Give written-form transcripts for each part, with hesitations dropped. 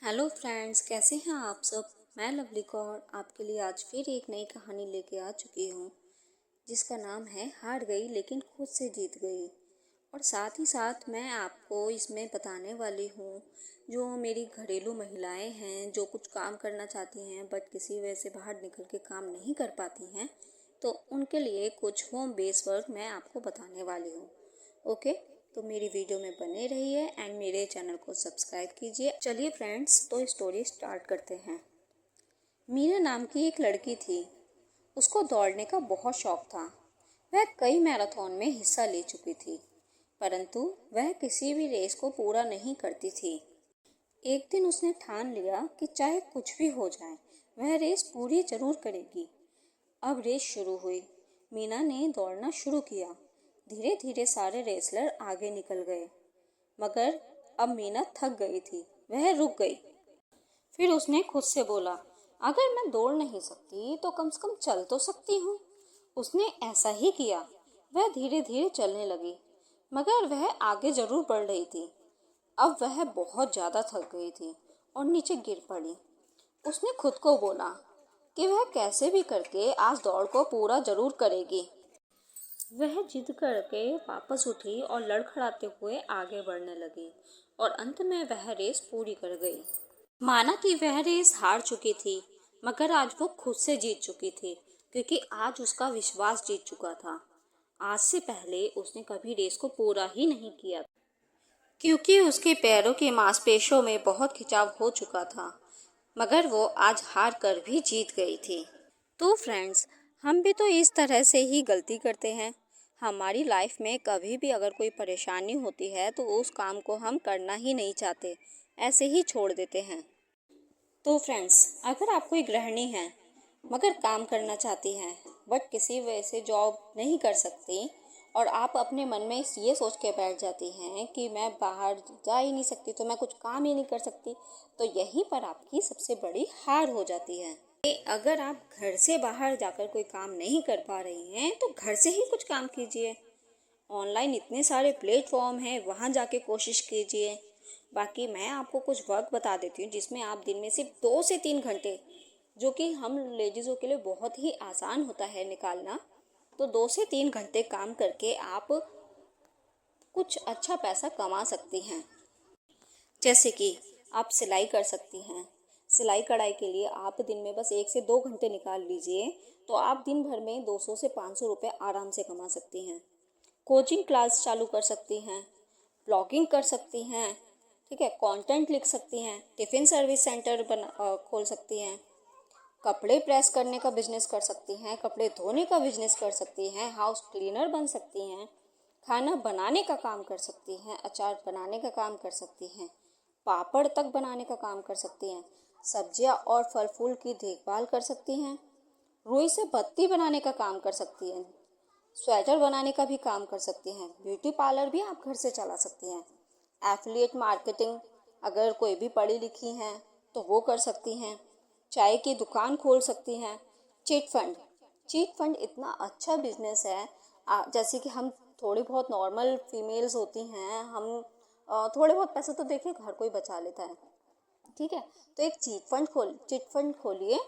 Hello friends, कैसे हैं आप सब। मैं लवली कौर आपके लिए आज फिर एक नई कहानी लेके आ चुकी हूँ जिसका नाम है हार गई लेकिन खुद से जीत गई। और साथ ही साथ मैं आपको इसमें बताने वाली हूँ जो मेरी घरेलू महिलाएं हैं जो कुछ काम करना चाहती हैं बट किसी वजह से बाहर निकल के काम नहीं कर पाती हैं, तो उनके लिए कुछ होम बेस वर्क मैं आपको बताने वाली हूँ। ओके, तो मेरी वीडियो में बने रहिए एंड मेरे चैनल को सब्सक्राइब कीजिए। चलिए फ्रेंड्स, तो स्टोरी स्टार्ट करते हैं। मीना नाम की एक लड़की थी। उसको दौड़ने का बहुत शौक था। वह कई मैराथन में हिस्सा ले चुकी थी, परंतु वह किसी भी रेस को पूरा नहीं करती थी। एक दिन उसने ठान लिया कि चाहे कुछ भी हो जाए वह रेस पूरी जरूर करेगी। अब रेस शुरू हुई। मीना ने दौड़ना शुरू किया। धीरे धीरे सारे रेसलर आगे निकल गए, मगर अब मीना थक गई थी। वह रुक गई। फिर उसने खुद से बोला, अगर मैं दौड़ नहीं सकती तो कम से कम चल तो सकती हूँ। उसने ऐसा ही किया। वह धीरे धीरे चलने लगी, मगर वह आगे जरूर बढ़ रही थी। अब वह बहुत ज्यादा थक गई थी और नीचे गिर पड़ी। उसने खुद को बोला कि वह कैसे भी करके आज दौड़ को पूरा जरूर करेगी। वह जिद करके वापस उठी और लड़खड़ाते हुए आगे बढ़ने लगी और अंत में वह रेस पूरी कर गई। माना कि वह रेस हार चुकी थी, मगर आज वो खुद से जीत चुकी थी, क्योंकि आज उसका विश्वास जीत चुका था। आज से पहले उसने कभी रेस को पूरा ही नहीं किया, क्योंकि उसके पैरों की मांसपेशियों में बहुत खिंचाव हो चुका था। मगर वो आज हार कर भी जीत गई थी। तो फ्रेंड्स, हम भी तो इस तरह से ही गलती करते हैं। हमारी लाइफ में कभी भी अगर कोई परेशानी होती है तो उस काम को हम करना ही नहीं चाहते, ऐसे ही छोड़ देते हैं। तो फ्रेंड्स, अगर आप कोई गृहिणी हैं मगर काम करना चाहती हैं बट किसी वजह से जॉब नहीं कर सकती और आप अपने मन में ये सोच के बैठ जाती हैं कि मैं बाहर जा ही नहीं सकती तो मैं कुछ काम ही नहीं कर सकती, तो यहीं पर आपकी सबसे बड़ी हार हो जाती है। अगर आप घर से बाहर जाकर कोई काम नहीं कर पा रही हैं तो घर से ही कुछ काम कीजिए। ऑनलाइन इतने सारे प्लेटफॉर्म हैं, वहां जाके कोशिश कीजिए। बाकी मैं आपको कुछ वर्क बता देती हूँ जिसमें आप दिन में सिर्फ 2 से 3 घंटे, जो कि हम लेडीज़ों के लिए बहुत ही आसान होता है निकालना, तो 2 से 3 घंटे काम करके आप कुछ अच्छा पैसा कमा सकती हैं। जैसे कि आप सिलाई कर सकती हैं। सिलाई कढ़ाई के लिए आप दिन में बस 1 से 2 घंटे निकाल लीजिए तो आप दिन भर में 200 से 500 रुपये आराम से कमा सकती हैं। कोचिंग क्लास चालू कर सकती हैं, ब्लॉगिंग कर सकती हैं, ठीक है, कंटेंट लिख सकती हैं, टिफ़िन सर्विस सेंटर खोल सकती हैं, कपड़े प्रेस करने का बिजनेस कर सकती हैं, कपड़े धोने का बिजनेस कर सकती हैं, हाउस क्लीनर बन सकती हैं, खाना बनाने का काम कर सकती हैं, अचार बनाने का काम कर सकती हैं, पापड़ तक बनाने का काम कर सकती हैं, सब्जियां और फल फूल की देखभाल कर सकती हैं, रुई से बत्ती बनाने का काम कर सकती हैं, स्वेटर बनाने का भी काम कर सकती हैं, ब्यूटी पार्लर भी आप घर से चला सकती हैं, एफिलिएट मार्केटिंग अगर कोई भी पढ़ी लिखी हैं तो वो कर सकती हैं, चाय की दुकान खोल सकती हैं, चीट फंड इतना अच्छा बिजनेस है। जैसे कि हम थोड़ी बहुत नॉर्मल फीमेल्स होती हैं, हम थोड़े बहुत पैसे तो देखिए हर कोई बचा लेता है, ठीक है, तो एक चिट फंड खोलिए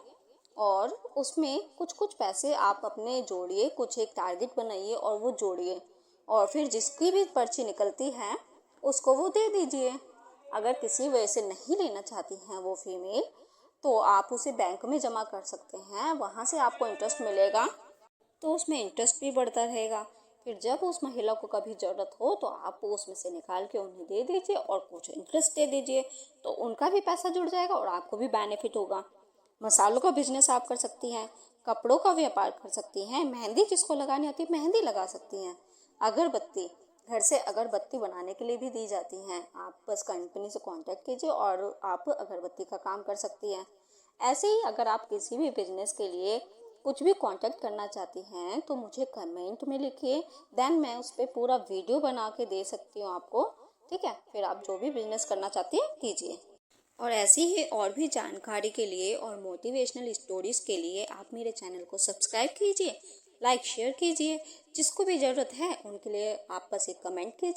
और उसमें कुछ कुछ पैसे आप अपने जोड़िए, कुछ एक टारगेट बनाइए और वो जोड़िए, और फिर जिसकी भी पर्ची निकलती है उसको वो दे दीजिए। अगर किसी वजह से नहीं लेना चाहती हैं वो फीमेल, तो आप उसे बैंक में जमा कर सकते हैं, वहाँ से आपको इंटरेस्ट मिलेगा, तो उसमें इंटरेस्ट भी बढ़ता रहेगा। फिर जब उस महिला को कभी ज़रूरत हो तो आप उसमें से निकाल के उन्हें दे दीजिए और कुछ इंटरेस्ट दे दीजिए, तो उनका भी पैसा जुड़ जाएगा और आपको भी बेनिफिट होगा। मसालों का बिजनेस आप कर सकती हैं, कपड़ों का व्यापार कर सकती हैं, मेहंदी जिसको लगानी आती है मेहंदी लगा सकती हैं, अगरबत्ती, घर से अगरबत्ती बनाने के लिए भी दी जाती हैं। आप बस कंपनी से कांटेक्ट कीजिए और आप अगरबत्ती का काम कर सकती हैं। ऐसे ही अगर आप किसी भी बिजनेस के लिए कुछ भी कांटेक्ट करना चाहती हैं तो मुझे कमेंट में लिखिए, देन मैं उस पर पूरा वीडियो बना के दे सकती हूँ आपको, ठीक है। फिर आप जो भी बिजनेस करना चाहती हैं कीजिए। और ऐसी ही और भी जानकारी के लिए और मोटिवेशनल स्टोरीज के लिए आप मेरे चैनल को सब्सक्राइब कीजिए, लाइक शेयर कीजिए। जिसको भी ज़रूरत है उनके लिए आप बस एक कमेंट कीजिए।